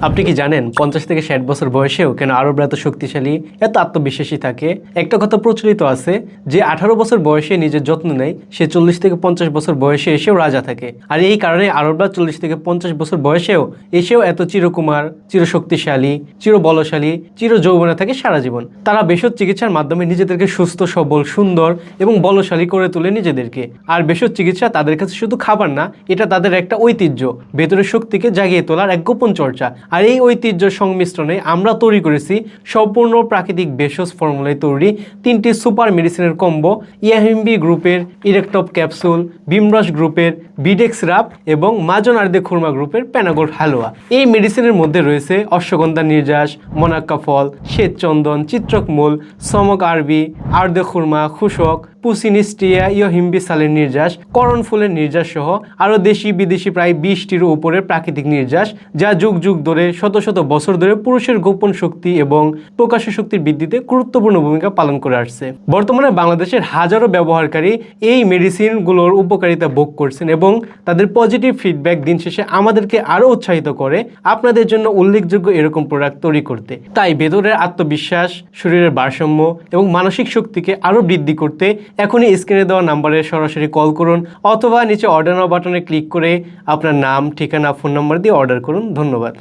আপনি কি জানেন 50 থেকে 60 বছর বয়সেও কেন আরবরা এত শক্তিশালী, এত আত্মবিশ্বাসী থাকে? একটা কথা প্রচলিত আছে যে 18 বছর বয়সে নিজের যত্ন নেয় সে 40 থেকে 50 বছর বয়সে এসেও রাজা থাকে। আর এই কারণে আরবরা 40 থেকে 50 বছর বয়সেও এত চিরকুমার, চিরশক্তিশালী, চিরবলশালী, চির যৌবনে থাকে সারা জীবন। তারা ভেষজ চিকিৎসার মাধ্যমে নিজেদেরকে সুস্থ, সবল, সুন্দর এবং বলশালী করে তোলে নিজেদেরকে। আর ভেষজ চিকিৎসা তাদের কাছে শুধু খাবার না, এটা তাদের একটা ঐতিহ্য, ভেতরের শক্তিকে জাগিয়ে তোলার এক গোপন চর্চা। আর এই ঐতিহ্যের সংমিশ্রণে আমরা তৈরি করেছি সম্পূর্ণ প্রাকৃতিক ভেষজ ফর্মুলায় তৈরি 3টি সুপার মেডিসিনের কম্বো: ইয়াহিম্বি গ্রুপের ইরেকটপ ক্যাপসুল, বিমরাস গ্রুপের বিডেক্স রাব এবং মাজন আর্দে খুরমা গ্রুপের প্যানাগোল্ড হালুয়া। এই মেডিসিনের মধ্যে রয়েছে অশ্বগন্ধা নির্যাস, মনাক্কা ফল, শ্বেতচন্দন, চিত্রকমূল, সমক আরবি, আর্দে খুরমা, খুশক, পুসিনিস্টিয়া, ইয়োহিম্বি সালের নির্যাস, করণ ফুলের নির্যাস সহ আরও দেশি বিদেশি প্রায় 20টিরও উপরে প্রাকৃতিক নির্যাস, যা যুগ যুগ ধরে, শত শত বছর ধরে পুরুষের গোপন শক্তি এবং প্রকাশ্য শক্তির বৃদ্ধিতে গুরুত্বপূর্ণ ভূমিকা পালন করে আসছে। বর্তমানে বাংলাদেশের হাজারো ব্যবহারকারী এই মেডিসিনগুলোর উপকারিতা ভোগ করছেন এবং তাদের পজিটিভ ফিডব্যাক দিন শেষে আমাদেরকে আরও উৎসাহিত করে আপনাদের জন্য উল্লেখযোগ্য এরকম প্রোডাক্ট তৈরি করতে। তাই ভেতরের আত্মবিশ্বাস, শরীরের ভারসাম্য এবং মানসিক শক্তিকে আরও বৃদ্ধি করতে এখনই স্ক্রিনে দেওয়া নাম্বারে সরাসরি কল করুন অথবা নিচে অর্ডার নাও বাটনে ক্লিক করে আপনার নাম, ঠিকানা, ফোন নাম্বার দিয়ে অর্ডার করুন। ধন্যবাদ।